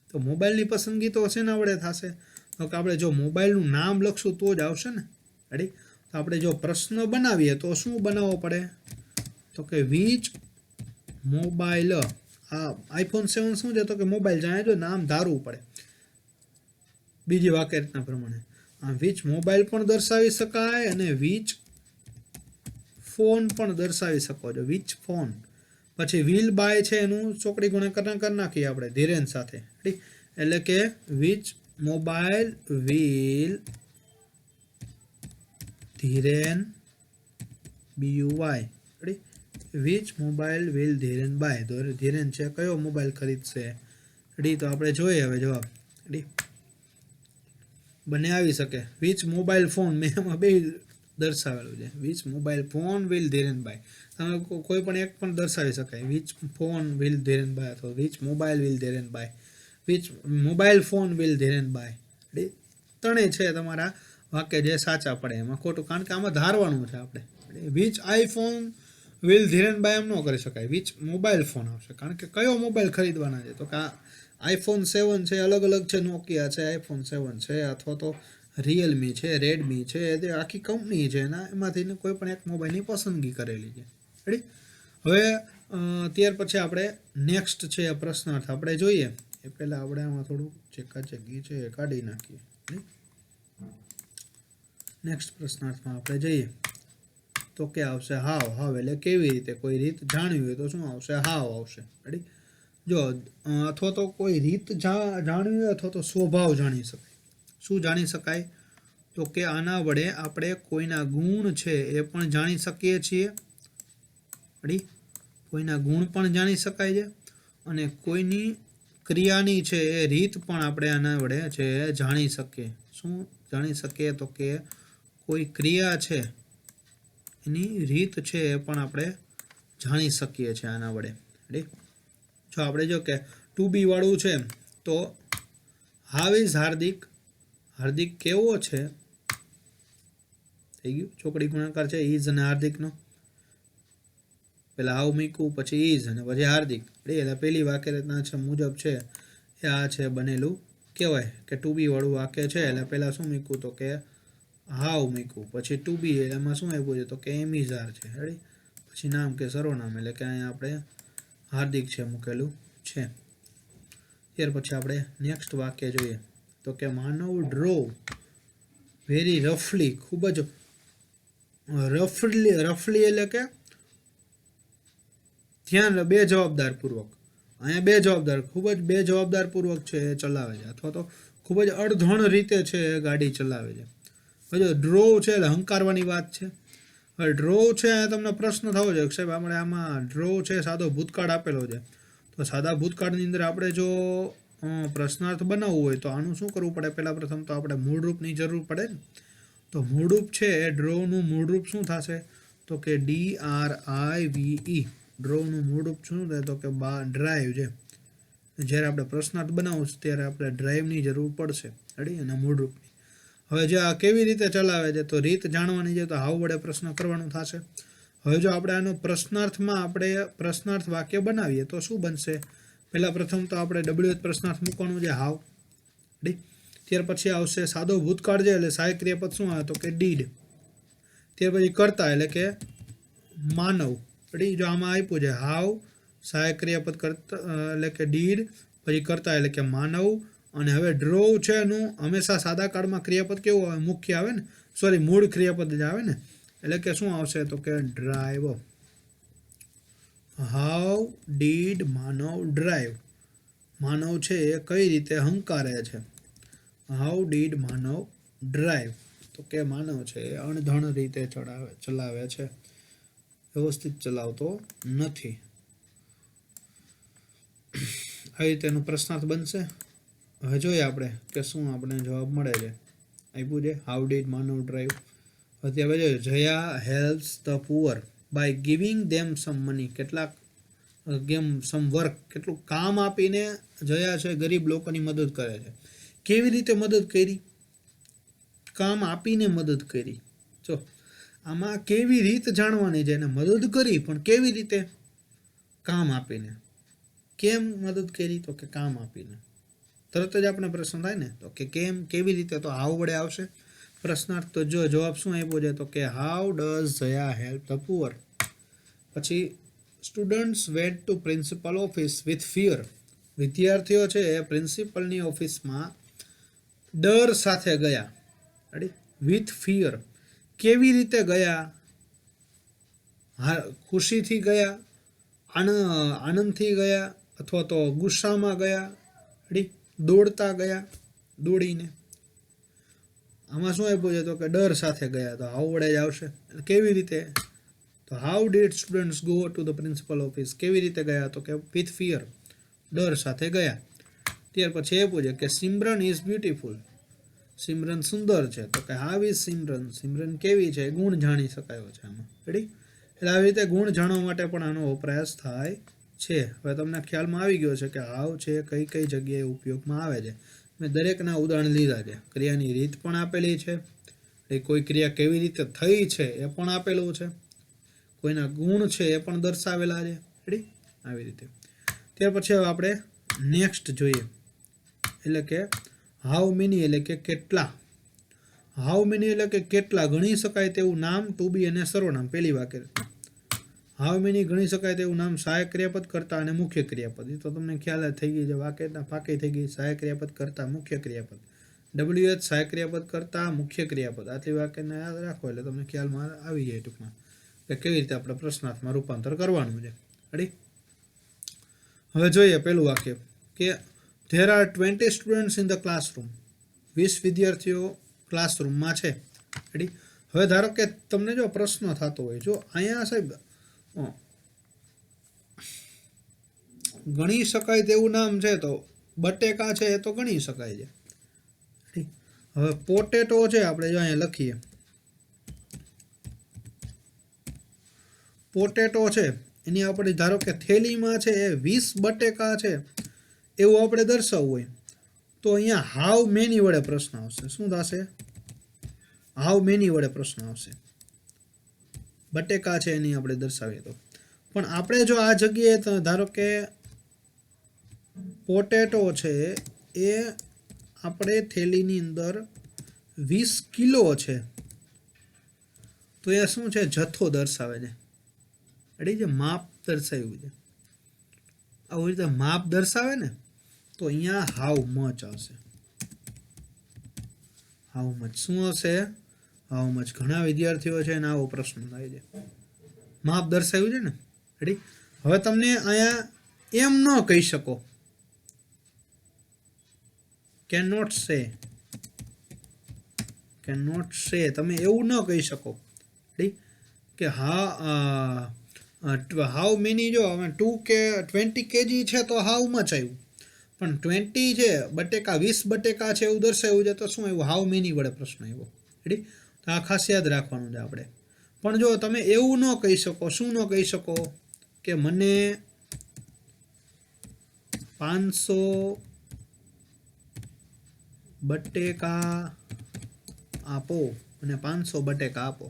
તો મોબાઈલની પસંદગી તો શેના વડે થશે? તો કે આપણે જો મોબાઈલનું નામ લખશું તો જ આવશે ને. રેડી. તો આપણે જો પ્રશ્ન બનાવીએ તો શું બનાવવો પડે? તો કે વિચ મોબાઈલ. આ iPhone 7 શું છે? તો કે મોબાઈલ. જાણે જો નામ ધારવું પડે બીજી વાક્યરચના પ્રમાણે. આ વિચ મોબાઈલ પણ દર્શાવી શકાય અને વિચ ફોન પણ દર્શાવી શકો છો. Which phone. પછી વિલ બાય છે એનું ચોકડી ગુણાકાર કરી નાખીએ આપણે ધીરેન સાથે. એટલે કે which mobile will Dhiren BUY. Which mobile will Dhiren buy. Dhiren છે કયો મોબાઈલ ખરીદશે? રેડી. તો આપણે જોઈએ હવે જવાબ. રેડી. બંને આવી શકે. વિચ મોબાઈલ ફોન મેં એમાં બે દર્શાવેલું છે. Which mobile phone will Dhirenbhai, તમે કોઈ પણ એક પણ દર્શાવી શકાય. વિચ ફોન વિલ ધીરેનભાઈ અથવા વિચ મોબાઈલ વિલ ધીરેનભાઈ, વિચ મોબાઈલ ફોન વિલ ધીરેનભાઈ. ત્રણેય છે તમારા વાક્ય જે સાચા પડે એમાં ખોટું, કારણ કે આમાં ધારવાનું છે આપણે. વિચ આઈફોન વિલ ધીરેનભાઈ એમ ન કરી શકાય. વિચ મોબાઈલ ફોન આવશે, કારણ કે કયો મોબાઈલ ખરીદવાના છે, તો કે આઈફોન 7 છે, અલગ અલગ છે, નોકિયા છે, આઈફોન 7 છે, અથવા તો રિયલમી છે, રેડમી છે, એ આખી કંપની છે, એમાંથી કોઈ પણ એક મોબાઈલની પસંદગી કરેલી છે. રેડી. હવે ત્યાર પછી આપણે નેક્સ્ટ છે પ્રશ્નાર્થ આપણે જોઈએ. એ પહેલાં આપણે આમાં થોડું ચેકાચેકી છે એ કાઢી નાખીએ. નેક્સ્ટ પ્રશ્નાર્થમાં આપણે જઈએ તો કે આવશે હાવ. હાવ એટલે કેવી રીતે, કોઈ રીત જાણવી હોય તો શું આવશે? હાવ આવશે. રેડી. જો અથવા તો કોઈ રીત જાણવી હોય અથવા તો સ્વભાવ જાણી શકાય. શું જાણી શકાય? તો કે આના વડે આપણે કોઈના ગુણ છે એ પણ જાણી શકીએ છીએ. રેડી. કોઈના ગુણ પણ જાણી શકાય છે, અને કોઈની ક્રિયાની છે એ રીત પણ આપણે આના વડે છે જાણી શકીએ. શું જાણી શકીએ? તો કે કોઈ ક્રિયા છે એની રીત છે એ પણ આપણે જાણી શકીએ છીએ આના વડે. રેડી. જો આપણે જો કે ટુ બી વાળું છે તો હાવ ઇઝ હાર્દિક, હાર્દિક કેવો છે, થઈ ગયું. ચોકડી ગુણાકાર છે ઇઝ અને હાર્દિકનો. પેલા હાવ મૂક્યું, પછી ઇઝ અને પછી હાર્દિક. એટલે પહેલી વાક્ય રચના છે મુજબ છે એ આ છે બનેલું કહેવાય કે ટુ બી વાળું વાક્ય છે. એટલે પહેલાં શું મૂક્યું? તો કે હાવ મૂક્યું, પછી ટુ બી એમાં શું આપ્યું છે? તો કે એમ ઇઝ આર છે. રેડી. પછી નામ કે સર્વનામ એટલે કે અહીંયા આપણે હાર્દિક છે મૂકેલું છે. ત્યાર પછી આપણે નેક્સ્ટ વાક્ય જોઈએ તો કે માનવ ડ્રો વેરી રફલી, ખૂબ જ રફલી એટલે કે ધ્યાન બે જવાબદારપૂર્વક. અહીંયા બે જવાબદાર, ખૂબ જ બે જવાબદારપૂર્વક છે એ ચલાવે છે, અથવા તો ખૂબ જ અડધણ રીતે છે એ ગાડી ચલાવે છે. જો ડ્રો છે એટલે હંકારવાની વાત છે. હવે ડ્રો છે તમને પ્રશ્ન થવો જોઈએ કે સાહેબ આપણે આમાં ડ્રો છે સાદો ભૂતકાળ આપેલો છે, તો સાદા ભૂતકાળની અંદર આપણે જો પ્રશ્નાર્થ બનાવવું હોય તો આનું શું કરવું પડે? પહેલાં પ્રથમ તો આપણે મૂળરૂપની જરૂર પડે ને. તો મૂળરૂપ છે એ ડ્રોનું મૂળરૂપ શું થશે? તો કે DRIVE. ડ્રોનું મૂળરૂપ શું થાય? તો કે ડ્રાઈવ છે. જ્યારે આપણે પ્રશ્નાર્થ બનાવવું ત્યારે આપણે ડ્રાઈવની જરૂર પડશે. રેડી. અને મૂળરૂપની. હવે જો આ કેવી રીતે ચલાવે છે તો રીત જાણવાની છે, તો હાવ વડે પ્રશ્ન કરવાનું થશે. હવે જો આપણે આનો પ્રશ્નાર્થમાં આપણે પ્રશ્નાર્થ વાક્ય બનાવીએ તો શું બનશે? પહેલાં પ્રથમ તો આપણે WH પ્રશ્નાર્થ મૂકવાનું છે હાવ. રેડી. ત્યાર પછી આવશે સાદો ભૂતકાળ છે એટલે સહાયક ક્રિયાપદ શું આવે? તો કે ડીડ. ત્યાર પછી કરતા એટલે કે માનવ. રેડી. જો આમાં આપ્યું છે હાવ, સહાયક ક્રિયાપદ કરતા એટલે કે ડીડ, પછી કરતા એટલે કે માનવ. અને હવે ડ્રો છે એનું હંમેશા સાદા કાળમાં ક્રિયાપદ કેવું આવે? મુખ્ય આવે ને, સોરી મૂળ ક્રિયાપદ જ આવે ને. એટલે કે શું આવશે? તો કે drive. How did Manav drive. Manav છે એ કઈ રીતે હંકારે છે? How did Manav drive. તો કે માનવ છે એ અણધણ રીતે ચલાવે છે, વ્યવસ્થિત ચલાવતો નથી. આવી રીતે એનો પ્રશ્નાર્થ બનશે. હવે જોઈએ આપણે કે શું આપણે જવાબ મળે છે. આપ્યું છે હાઉ ડીડ માનવ ડ્રાઈવ. અત્યારે જોઈએ Jaya helps the poor by giving them some money. કેટલાક સમ વર્ક, કેટલું કામ આપીને જયા છે ગરીબ લોકોની મદદ કરે છે. કેવી રીતે મદદ કરી? કામ આપીને મદદ કરી. જો આમાં કેવી રીત જાણવાની છે. એને મદદ કરી પણ કેવી રીતે? કામ આપીને. કેમ મદદ કરી? તો કે કામ આપીને. તરત જ આપણે પ્રશ્ન થાય ને તો કે કેમ, કેવી રીતે? તો હાવ વડે આવશે પ્રશ્નાર્થ. તો જો જવાબ શું આપ્યો છે? તો કે how does Jaya help the poor. પછી students went to principal office with fear. વિદ્યાર્થીઓ છે એ પ્રિન્સિપલની ઓફિસમાં ડર સાથે ગયા. રેડી. With fear. કેવી રીતે ગયા? ખુશીથી ગયા, આનંદથી ગયા, અથવા તો ગુસ્સામાં ગયા. રેડી. દોડતા ગયા, દોડીને. આમાં શું આપ્યું છે? તો કે ડર સાથે ગયા. તો હાવ વડે જ આવશે. કેવી રીતે? તો how did students go to the principal office. કેવી રીતે ગયા? તો કે વિથ ફિયર, ડર સાથે ગયા. ત્યાર પછી એ પૂછે કે સિમરન ઇઝ બ્યુટીફુલ. સિમરન સુંદર છે, તો કે હાવ ઇઝ સિમરન, સિમરન કેવી છે, ગુણ જાણી શકાયો છે આમાં. રેડી? એટલે આવી રીતે ગુણ જાણવા માટે પણ આનો વપરાશ થાય છે. હવે તમને ખ્યાલમાં આવી ગયો છે કે હાવ છે કઈ કઈ જગ્યાએ ઉપયોગમાં આવે છે. મેં દરેકના ઉદાહરણ લીધા છે. ક્રિયાની રીત પણ આપેલી છે, એ કોઈ ક્રિયા કેવી રીતે થઈ છે એ પણ આપેલું છે, કોઈના ગુણ છે એ પણ દર્શાવેલા છે. રેડી? આવી રીતે. ત્યાર પછી હવે આપણે નેક્સ્ટ જોઈએ, એટલે કે હાઉ મેની એટલે કે કેટલા. હાઉ મેની એટલે કે કેટલા ગણી શકાય તેવું નામ, ટુ બી અને સર્વનામ. પહેલી વાક્ય હાઉ મેની ગણી શકાય તેવું નામ સહાયક ક્રિયાપદ કરતા અને મુખ્ય ક્રિયાપદ. એ તો તમને ખ્યાલ જ થઈ ગઈ છે, વાક્યના પાકી થઈ ગઈ. સહાયક ક્રિયાપદ કરતા મુખ્ય ક્રિયાપદ, WH સહાયક ક્રિયાપદ કરતા મુખ્ય ક્રિયાપદ. આટલી વાક્યને યાદ રાખો એટલે તમને ખ્યાલમાં આવી જાય ટૂંકમાં કે કેવી રીતે આપણે પ્રશ્નાર્થમાં રૂપાંતર કરવાનું છે. રેડી? હવે જોઈએ પહેલું વાક્ય કે there are 20 students in the classroom. 20 વિદ્યાર્થીઓ ક્લાસરૂમમાં છે. રેડી? હવે ધારો કે તમને જો પ્રશ્ન થતો હોય, જો અહીંયા સાહેબ ગણી શકાય તેવું નામ છે તો બટેકા છે એ તો ગણી શકાય છે. હવે પોટેટો છે, આપણે જો અહીંયા લખીએ પોટેટો છે, એની આપણે ધારો કે થેલીમાં છે એ 20 બટેકા છે એવું આપણે દર્શાવવું હોય તો અહીંયા હાઉ મેની વડે પ્રશ્ન આવશે. શું થશે? હાઉ મેની વડે પ્રશ્ન આવશે. બટેકા છે એની આપણે દર્શાવીએ તો. પણ આપણે જો આ જગ્યાએ ધારો કે પોટેટો છે એ આપણે થેલીની અંદર 20 કિલો છે તો એ શું છે? જથ્થો દર્શાવે છે. રેડી છે? માપ દર્શાવ્યું છે. આવી રીતે માપ દર્શાવે ને તો અહીંયા હાઉ મચ આવશે. હાઉ મચ શું હશે? How much. ઘણા વિદ્યાર્થીઓ છે એને આવો પ્રશ્ન થાય છે. માપ દર્શાવ્યું છે ને. રેડી? હવે તમને અહીંયા એમ ન કહી શકો, કેન નોટ સે, કેન નોટ સે, તમે એવું ન કહી શકો. રેડી? કે હાઉ મેની, જો 2 કે 20 કેજી છે તો હાઉ મચ આવ્યું, પણ 20 છે બટેકા 20 બટેકા છે એવું દર્શાવ્યું છે તો શું આવ્યું? હાઉ મેની વડે પ્રશ્ન આવ્યો. રેડી? તો આ ખાસ યાદ રાખવાનું છે આપણે. પણ જો તમે એવું ન કહી શકો, શું ન કહી શકો કે મને 500 બટેકા આપો અને 500 બટેકા આપો,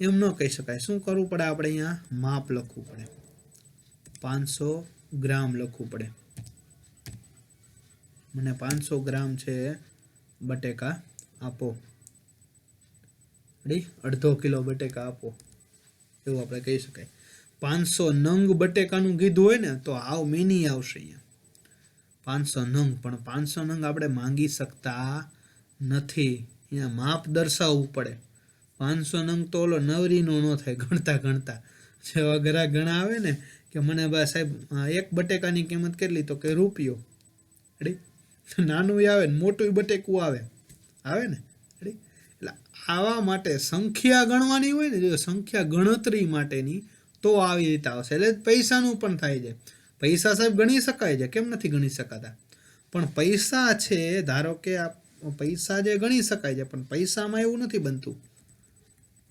એમ ન કહી શકાય. શું કરવું પડે? આપણે અહીંયા માપ લખવું પડે, 500 ગ્રામ લખવું પડે. મને 500 ગ્રામ છે બટેકા આપો. રેડી? અડધો કિલો બટેકા આપો એવું આપણે કહી શકાય. 500 નંગ બટેકાનું કીધું હોય ને તો હાવ મેની આવશે અહીંયા 500 નંગ. પણ 500 નંગ આપણે માંગી શકતા નથી, અહીંયા માપ દર્શાવવું પડે. 500 નંગ તો ઓલો નવરીનો ન થાય ગણતા ગણતા. જેવા ઘરા ઘણા આવે ને કે મને બા સાહેબ એક બટેકાની કિંમત કેટલી, તો કે રૂપિયો. રેડી? નાનું આવે ને મોટું બટેકું આવે ને. રેડી? એટલે આવા માટે સંખ્યા ગણવાની હોય ને, જો સંખ્યા ગણતરી માટેની તો આવી રીતે આવશે. એટલે પૈસાનું પણ થાય છે. પૈસા સાહેબ ગણી શકાય છે, કેમ નથી ગણી શકાતા? પણ પૈસા છે, ધારો કે પૈસા જે ગણી શકાય છે, પણ પૈસામાં એવું નથી બનતું.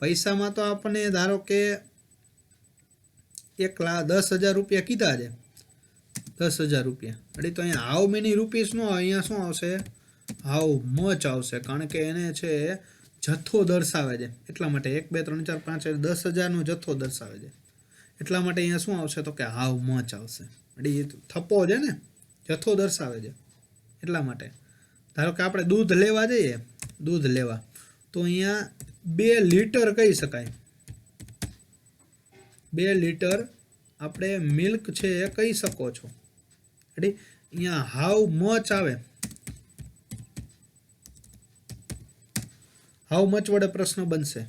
પૈસામાં તો આપણને ધારો કે 10,000 રૂપિયા કીધા છે, 10,000 રૂપિયા. રેડી? તો અહીંયા હાઉ મેની રૂપીસ નો, અહીંયા શું આવશે? હાઉ મચ આવશે, કારણ કે એને છે જથ્થો દર્શાવે છે એટલા માટે. 1 2 3 4 5 10,000 નો જથ્થો દર્શાવે છે એટલા માટે અહીંયા શું આવશે? તો કે હાઉ મચ આવશે. રેડી? થપ્પો છે ને, જથ્થો દર્શાવે છે એટલા માટે. ધારો કે આપણે દૂધ લેવા જઈએ, દૂધ લેવા તો અહીંયા 2 લીટર કહી શકાય. 2 લીટર આપણે મિલ્ક છે એ કહી શકો છો. રેડી? અહીંયા હાઉ મચ આવે, હાઉ મચ વડે પ્રશ્ન બનશે.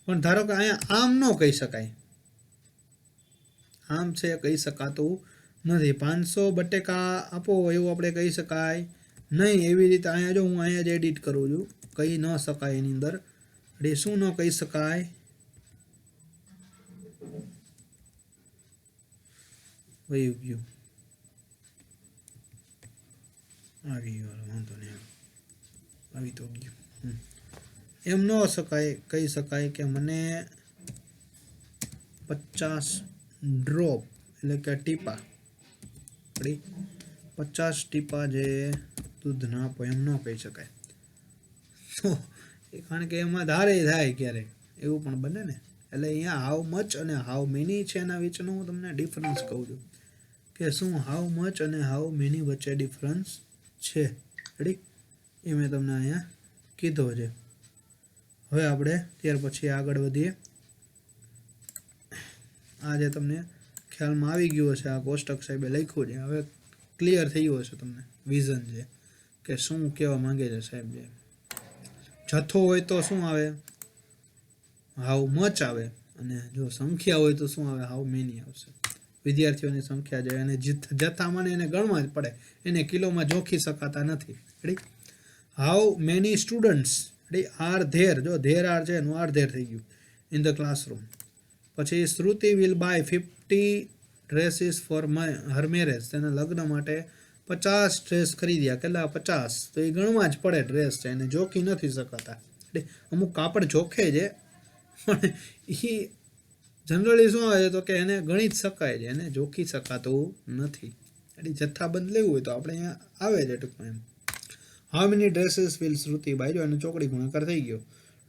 પણ ધારો કે અહીંયા આમ ન કહી શકાય, આમ છે કહી શકાતું નથી. 500 બટેકા આપો એવું આપણે કહી શકાય નહીં. એવી રીતે અહીંયા જો હું અહીંયા જ એડિટ કરું છું, કહી ન શકાય એની અંદર. એટલે શું ન કહી શકાય? વયું ગયું, આવી ગયું, વાંધો નહીં. આવી તો ગયું. એમ ન શકાય કહી શકાય કે મને 50 ડ્રોપ એટલે કે ટીપા 50 ટીપા જે દૂધના આપો એમ ન કહી શકાય. તો કારણ કે એમાં ધારે થાય ક્યારેક એવું પણ બને ને. એટલે અહીંયા હાઉ મચ અને હાઉ મેની છે એના વચ્ચેનો હું તમને ડિફરન્સ કહું છું કે શું હાઉ મચ અને હાઉ મેની વચ્ચે ડિફરન્સ છે. રેડી, એ મેં તમને અહીંયા કીધો છે. હવે આપણે ત્યાર પછી આગળ વધીએ. આ જે તમને ખ્યાલમાં આવી ગયો છે, આ કોષ્ટક સાહેબે લખ્યું છે, હવે ક્લિયર થઈ ગયો છે તમને વિઝન છે કે શું કહેવા માંગે છે સાહેબ. જે જથ્થો હોય તો શું આવે? હાઉ મચ આવે, અને જો સંખ્યા હોય તો શું આવે? હાઉ મેની આવશે. વિદ્યાર્થીઓની સંખ્યા જે એને જથ્થામાં એને ગણવા જ પડે, એને કિલોમાં જોખી શકાતા નથી. Ready, how many students are there, જો ધેર આર છે એનું આર ધેર થઈ ગયું, ઇન ધ ક્લાસરૂમ. પછી Shruti will buy 50 dresses for her marriage, તેના લગ્ન માટે 50 ડ્રેસ ખરીદ્યા. કેટલા? 50. તો એ ગણવા જ પડે ડ્રેસ છે, એને જોખી નથી શકાતા. અમુક કાપડ જોખે છે પણ એ જનરલી શું આવે તો કે એને ગણી જ શકાય છે, એને જોખી શકાતું નથી. એટલે જથ્થાબંધ લેવું હોય તો આપણે અહીંયા આવે છે ટૂંકમાં એમ. How many dresses will Shruti buy, જો એનો ચોકડી ગુણાકાર થઈ ગયો.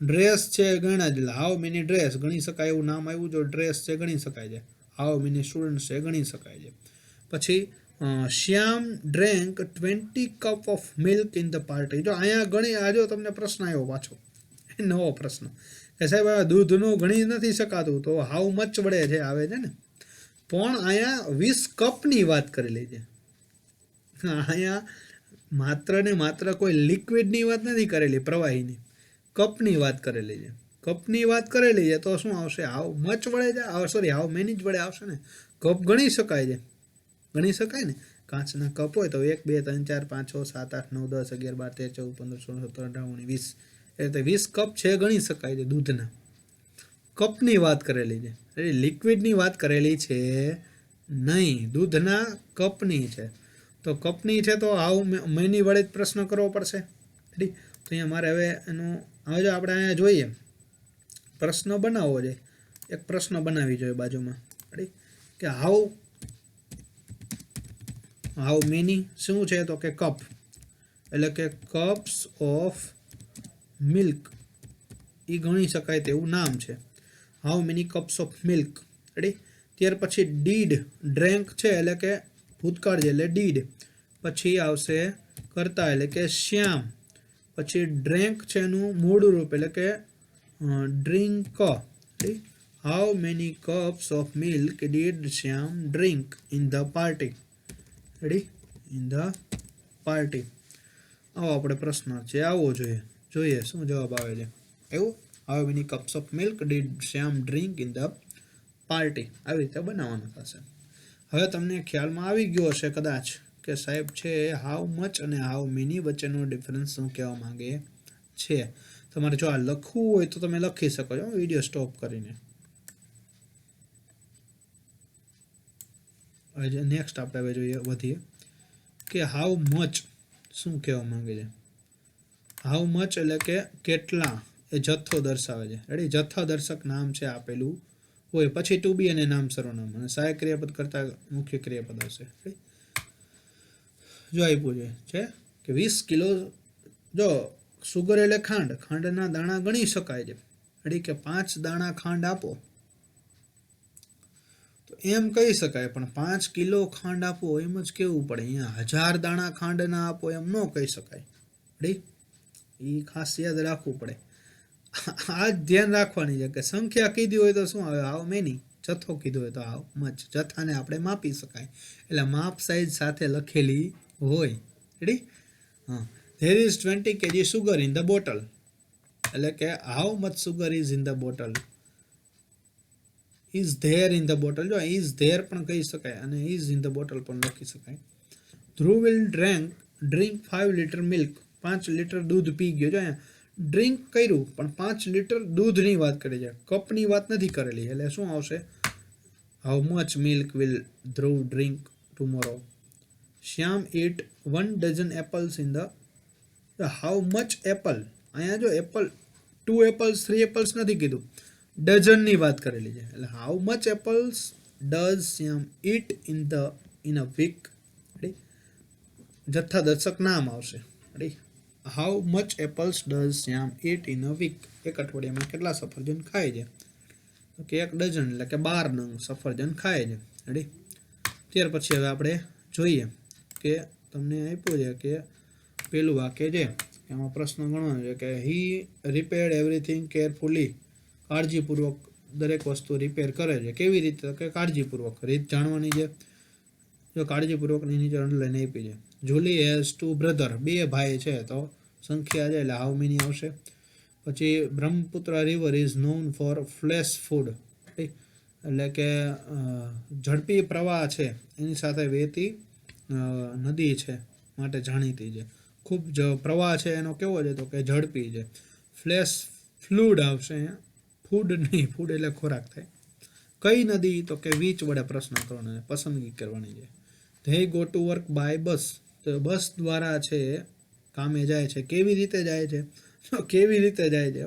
ડ્રેસ છે ગણ્યા જ, હાઉ મેની ડ્રેસ ગણી શકાય એવું નામ આવ્યું. જો ડ્રેસ છે ગણી શકાય છે. હાઉ મેની સ્ટુડન્ટ છે ગણી શકાય છે. પછી Shyam drank 20 cup of milk in the party. જો અહીંયા ગણી, આ જો તમને પ્રશ્ન આવ્યો પાછો, નવો પ્રશ્ન કે સાહેબ આ દૂધનું ગણી નથી શકાતું તો હાઉ મચ વડે છે આવે છે ને, પણ અહીંયા 20 કપની વાત કરેલી છે. અહીંયા માત્ર ને માત્ર કોઈ લિક્વિડની વાત નથી કરેલી, પ્રવાહીની, કપની વાત કરેલી છે. કપની વાત કરેલી છે તો શું આવશે? હાઉ મચ વડે છે, સોરી હાઉ મેની જ વડે આવશે ને. કપ ગણી શકાય છે, ગણી શકાય ને. કાચના કપ હોય તો 1 2 3 4 5 6 7 8 9 10 11 12 13 14 15 16 17 18 19 20, એટલે 20 કપ છે ગણી શકાય છે દૂધના. કપની વાત કરેલી છે, એટલે લિક્વિડની વાત કરેલી છે નહીં, દૂધના કપની છે. તો કપની છે તો હાઉ મેની વડે જ પ્રશ્ન કરવો પડશે. તો અહીંયા મારે હવે એનું, હવે જો આપણે અહીંયા જોઈએ પ્રશ્ન બનાવવો છે, એક પ્રશ્ન બનાવી જોઈએ બાજુમાં. કે હાઉ મેની શું છે તો કે કપ, એટલે કે કપ્સ ઓફ મિલ્ક એ ગણી શકાય તેવું નામ છે. How many cups of milk. Ready, ત્યાર પછી ડીડ ડ્રેન્ક છે એટલે કે ભૂતકાળ છે એટલે ડીડ, પછી આવશે કરતા એટલે કે શ્યામ, પછી ડ્રેન્ક છે એનું મૂળ રૂપ એટલે કે drink. How many cups of milk did Shyam drink in the party. Ready, in the party. આવો આપણે પ્રશ્ન છે, આવો જોઈએ શું જવાબ આવે છે. એવું, how many cups of milk did Shyam drink in the party, આવી રીતે બનાવવાનું થશે. હવે તમને ખ્યાલમાં આવી ગયો હશે કદાચ કે સાહેબ છે હાઉ મચ અને હાઉ મેની વચ્ચેનો ડિફરન્સ શું કહેવા માંગે છે. તમારે જો આ લખવું હોય તો તમે લખી શકો છો વિડીયો સ્ટોપ કરીને. હવે નેક્સ્ટ આપણે હવે જોઈએ, વધીએ કે હાઉ મચ શું કહેવા માંગે છે. હાઉ મચ એટલે કે કેટલા, એ જથ્થો દર્શાવે છે. રેડી, જથ્થા દર્શક નામ છે આપેલું હોય, પછી ટુ બી અને નામ સર્વનામ અને સહાયક ક્રિયાપદ કરતા મુખ્ય ક્રિયાપદ આવશે. જો આપ્યું છે કે 20 કિલો, જો સુગર એટલે ખાંડ, ખાંડના દાણા ગણી શકાય છે. રેડી, કે 5 દાણા ખાંડ આપો તો એમ કહી શકાય, પણ 5 કિલો ખાંડ આપો એમ જ કેવું પડે. અહીંયા 1000 દાણા ખાંડ ના આપો એમ ન કહી શકાય. રેડી, એ ખાસ યાદ રાખવું પડે. આ જ ધ્યાન રાખવાની છે કે સંખ્યા કીધી હોય તો શું આવે? How many. જથ્થો કીધો હોય તો હાઉ મચ. જથ્થાને આપણે માપી શકાય એટલે માપ સાઈઝ સાથે લખેલી હોય. રેડી, હા. There is 20 kg sugar in the bottle, એટલે કે how much sugar is in the bottle. Is there in the bottle, જો ઇઝ ધેર પણ કહી શકાય અને ઇઝ ઇન ધ બોટલ પણ લખી શકાય. Dhruv will drink 5 litre milk, 5 litre દૂધ પી ગયો. જો અહીંયા ડ્રિંક કર્યું પણ 5 લિટર દૂધની વાત કરી છે, કપની વાત નથી કરેલી. એટલે શું આવશે? How much milk will Dhruv drink tomorrow. Shyam eat 1 dozen apples in the, how much apple, અહીંયા જો એપલ 2 એપલ્સ 3 એપલ્સ નથી કીધું, ડઝનની વાત કરેલી છે. એટલે how much apples does Shyam eat in a week. જથ્થા દર્શક નામ આવશે. How much apples does Shyam eat in a week, એક અઠવાડિયામાં કેટલા સફરજન ખાય છે? તો કે 1 ડઝન એટલે કે 12 નંગ સફરજન ખાય છે. રેડી. ત્યાર પછી હવે આપણે જોઈએ કે તમને આપ્યું છે કે પેલું વાક્ય છે એમાં પ્રશ્ન ગણવાનો છે કે હી રિપેર્ડ એવરીથિંગ કેરફુલી, કાળજીપૂર્વક દરેક વસ્તુ રિપેર કરે છે. કેવી રીતે? કે કાળજીપૂર્વક. રીત જાણવાની છે. જો કાળજીપૂર્વકની નીચે અંડરલાઈન આપી છે. જુલી હેઝ 2 બ્રધર, 2 ભાઈ છે તો સંખ્યા છે એટલે હાઉ મેની આવશે. પછી Brahmaputra river is known for flash food, એટલે કે ઝડપી પ્રવાહ છે એની સાથે વહેતી નદી છે માટે જાણીતી છે. ખૂબ પ્રવાહ છે એનો કેવો છે? તો કે ઝડપી છે. ફ્લેશ ફ્લૂડ આવશે અહીંયા, ફૂડ નહીં, ફૂડ એટલે ખોરાક થાય. કઈ નદી? તો કે વીચ વડે પ્રશ્ન કરવાનો છે, પસંદગી કરવાની છે. They go to work by bus, તો બસ દ્વારા છે કામે જાય છે. કેવી રીતે જાય છે? તો કેવી રીતે જાય છે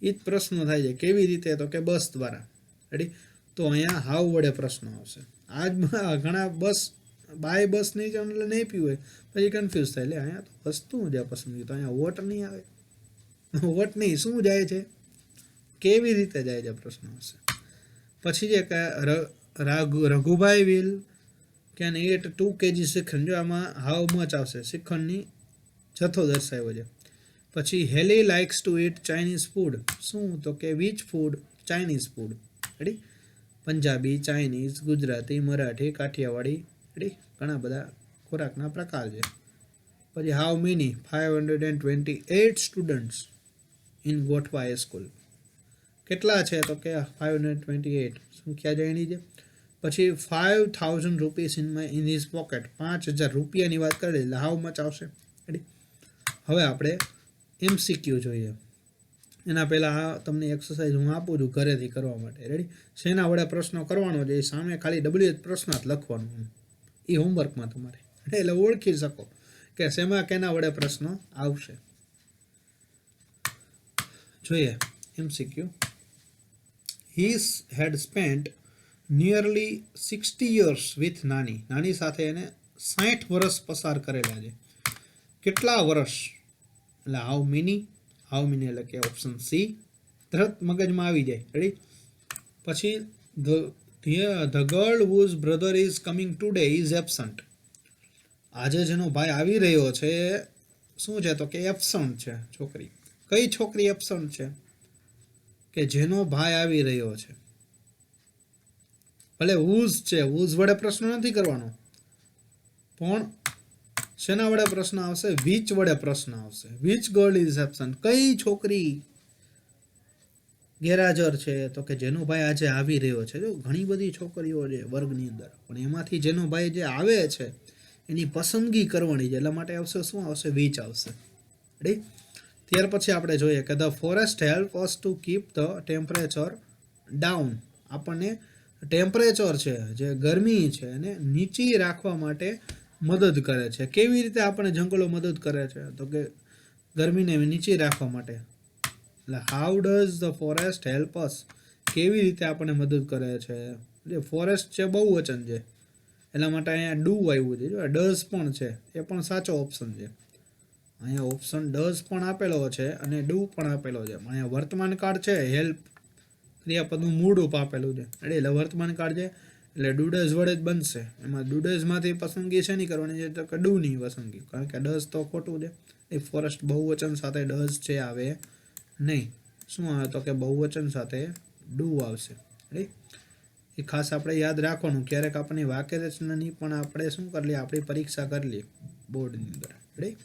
એ જ પ્રશ્ન થાય છે. કેવી રીતે? તો કે બસ દ્વારા. રેડી. તો અહીંયા હાવ વડે પ્રશ્ન આવશે. આજ ઘણા બસ બાય બસ નહીં જાણ એટલે નહીં પીવું હોય પછી કન્ફ્યુઝ થાય. એટલે અહીંયા તો વસ્તુ છે પસંદગી, તો અહીંયા વોટ નહીં આવે. વોટ નહીં, શું જાય છે? કેવી રીતે જાય છે પ્રશ્ન આવશે. પછી જે કે રઘુભાઈ will can eat 2 kg shrikhand, જો આમાં હાઉ મચ આવશે, શ્રીખંડની જથ્થો દર્શાવ્યો છે. પછી Heli likes to eat Chinese food, શું? તો કે which food? Chinese food. Ready. Punjabi, Chinese, Gujarati, Marathi, Kathiyawadi. Ready. ઘણા બધા ખોરાકના પ્રકાર છે. પછી હાઉ મેની 528 સ્ટુડન્ટ્સ ઇન ગોઠવા હાઈસ્કૂલ, કેટલા છે? તો કે 528 સંખ્યા જાણી છે. પછી 5000 રૂપીસ ઇન હિઝ પોકેટ, 5000 રૂપિયાની વાત કરીએ એટલે હાઉ મચ આવશે. રેડી. હવે આપણે MCQ જોઈએ. એના પહેલાં તમને એક્સરસાઇઝ હું આપું છું ઘરેથી કરવા માટે. રેડી. શેના વડે પ્રશ્નો કરવાનો છે એ સામે ખાલી WH પ્રશ્ન જ લખવાનું, એ હોમવર્કમાં તમારે, એટલે ઓળખી શકો કે શેમાં કેના વડે પ્રશ્નો આવશે. જોઈએ MCQ. He had spent nearly 60 years with નાની, નાની સાથે એને 60 વર્ષ પસાર કરેલા છે. કેટલા વર્ષ? એટલે હાઉ મેની, હાઉ મેની એટલે કે ઓપ્શન સી તરત મગજમાં આવી જાય. રેડી. પછી the girl whose brother is coming today is absent, આજે જેનો ભાઈ આવી રહ્યો છે શું છે? તો કે એબસન્ટ છે છોકરી. કઈ છોકરી એબસન્ટ છે? કે જેનો ભાઈ આવી રહ્યો છે. ભલે હુઝ છે, હુઝ વડે પ્રશ્ન નથી કરવાનો, પણ શેના વડે પ્રશ્ન આવશે? વિચ વડે પ્રશ્ન આવશે. વિચ ગર્લ ઇઝ એબસન્ટ, કઈ છોકરી ગેરહાજર છે? તો કે જેનો ભાઈ આજે આવી રહ્યો છે. જો ઘણી બધી છોકરીઓ છે વર્ગની અંદર, પણ એમાંથી જેનો ભાઈ જે આવે છે એની પસંદગી કરવાની છે, એટલા માટે આવશે શું આવશે? વિચ આવશે. રેડી. ત્યાર પછી આપણે જોઈએ કે the forest help us to keep the temperature down, આપણને ટેમ્પરેચર છે જે ગરમી છે એને નીચી રાખવા માટે મદદ કરે છે. કેવી રીતે આપણને જંગલો મદદ કરે છે? તો કે ગરમીને નીચી રાખવા માટે. એટલે how does the forest help us, કેવી રીતે આપણને મદદ કરે છે? જે ફોરેસ્ટ છે બહુવચન છે એટલા માટે અહીંયા ડુ આવ્યું છે. જો ડઝ પણ છે એ પણ સાચો ઓપ્શન છે. અહીંયા ઓપ્શન ડઝ પણ આપેલો છે અને ડુ પણ આપેલો છે. અહીંયા વર્તમાન કાળ છે, હેલ્પ ક્રિયાપદનું મૂળ રૂપ આપેલું છે. એટલે વર્તમાન કાળ છે એટલે ડુડઝ વડે જ બનશે. એમાં ડુડઝમાંથી પસંદગી છે નહીં કરવાની છે? તો કે ડુની પસંદગી, કારણ કે ડઝ તો ખોટું છે. એ ફોરેસ્ટ બહુવચન સાથે ડઝ છે આવે નહીં. શું આવે? તો કે બહુવચન સાથે ડુ આવશે. રાઈટ. એ ખાસ આપણે યાદ રાખવાનું. ક્યારેક આપણને વાક્ય રચનાની પણ આપણે શું કરી લઈએ? આપણી પરીક્ષા કરી લઈએ બોર્ડની અંદર. રાઈટ.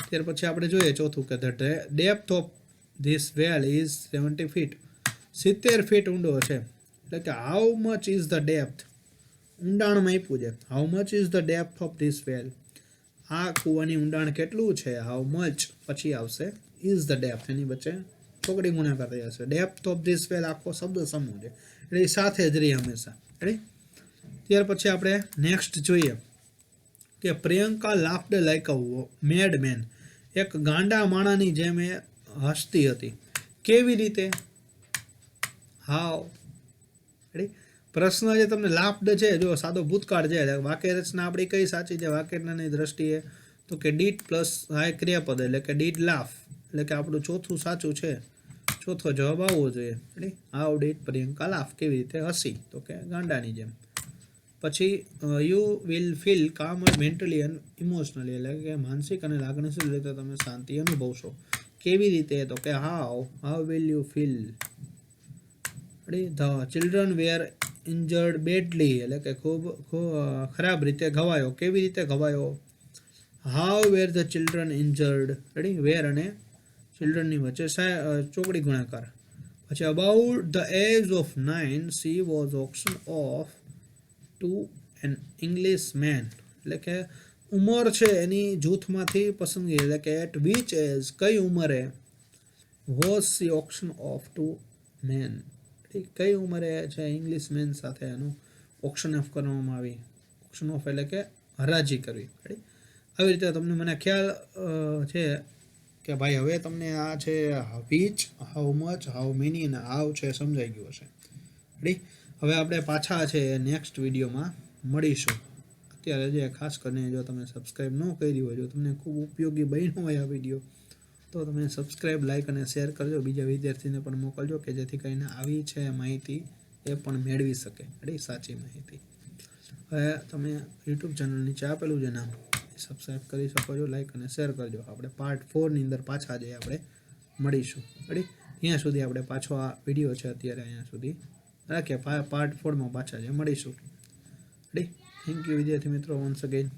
ત્યાર પછી આપણે જોઈએ ચોથું કે the depth of this well is 70 feet, 70 feet ઊંડો છે. એટલે કે how much is the depth, ઊંડાણમાં આપ્યું છે. How much is the depth of this well, આ કૂવાની ઊંડાણ કેટલું છે? હાઉ મચ પછી આવશે ઇઝ ધ ડેપ્થ, એની વચ્ચે ચોકડી ગુણાકાર થઈ જશે. ડેપ્થ ઓફ ધીસ વેલ આખો શબ્દ સમૂહ છે એટલે એ સાથે જ રહી હંમેશા. રાઈટ. ત્યાર પછી આપણે નેક્સ્ટ જોઈએ કે પ્રિયંકા લાફ્ડ લાઈક અ મેડ મેન, એક ગાંડા માણાની જેમ એ હસતી હતી. કેવી રીતે? હાવ. રેડી? પ્રશ્ન જે તમને લાફ્ડ છે, જો સાદો ભૂતકાળ છે, વાક્ય રચના આપણી કઈ સાચી છે વાક્ય રચનાની દ્રષ્ટિએ? તો કે ડીડ પ્લસ હાય ક્રિયાપદ એટલે કે ડીડ લાફ, એટલે કે આપણું ચોથું સાચું છે. ચોથો જવાબ આવવો જોઈએ. Ready? How did Priyanka laugh, કેવી રીતે હસી? તો કે ગાંડાની જેમ. પછી યુ વિલ ફીલ કામ મેન્ટલી એન્ડ ઇમોશનલી, એટલે કે માનસિક અને લાગણીશીલ રીતે તમે શાંતિ અનુભવશો. કેવી રીતે? તો કે how will you feel? The children were injured badly, એટલે કે ખૂબ ખરાબ રીતે ઘવાયો. કેવી રીતે ઘવાયો? How were the children injured. Ready? Were અને ચિલ્ડ્રનની વચ્ચે ચોકડી ગુણાકાર. પછી about the age of 9 she was option of to an English man, એટલે કે ઉંમર છે એની જૂથમાંથી પસંદગી, એટલે કે એટ વિચ એજ, કઈ ઉંમરે, was she option of two men, કઈ ઉંમરે છે ઇંગ્લિશ મેન સાથે એનું ઓપ્શન ઓફ કરવામાં આવી. ઓપ્શન ઓફ એટલે કે હરાજી કરવી. આવી રીતે તમને મને ખ્યાલ છે કે ભાઈ હવે તમને આ છે which, how much, how many અને હાઉ છે સમજાઈ ગયું હશે. રેડી? હવે આપણે પાછા છે નેક્સ્ટ વિડીયોમાં મળીશું. અત્યારે જે ખાસ કરીને જો તમે સબસ્ક્રાઈબ ન કરી હોય, જો તમને ખૂબ ઉપયોગી બન્યો હોય આ વિડીયો, તો તમે સબસ્ક્રાઈબ, લાઇક અને શેર કરજો. બીજા વિદ્યાર્થીને પણ મોકલજો કે જેથી કરીને આવી છે માહિતી એ પણ મેળવી શકે. રેડી? સાચી માહિતી. હવે તમે યુટ્યુબ ચેનલ નીચે આપેલું છે નામ, સબસ્ક્રાઈબ કરી શકો છો, લાઇક અને શેર કરજો. આપણે પાર્ટ 4 ની અંદર પાછા જઈએ આપણે મળીશું. રેડી? ત્યાં સુધી આપણે પાછો આ વિડીયો છે અત્યારે અહીંયા સુધી રાખીએ. પાર્ટ 4 માં પાછા જે મળીશું. રેડી? થેન્ક યુ વિદ્યાર્થી મિત્રો, વન્સ અગેન.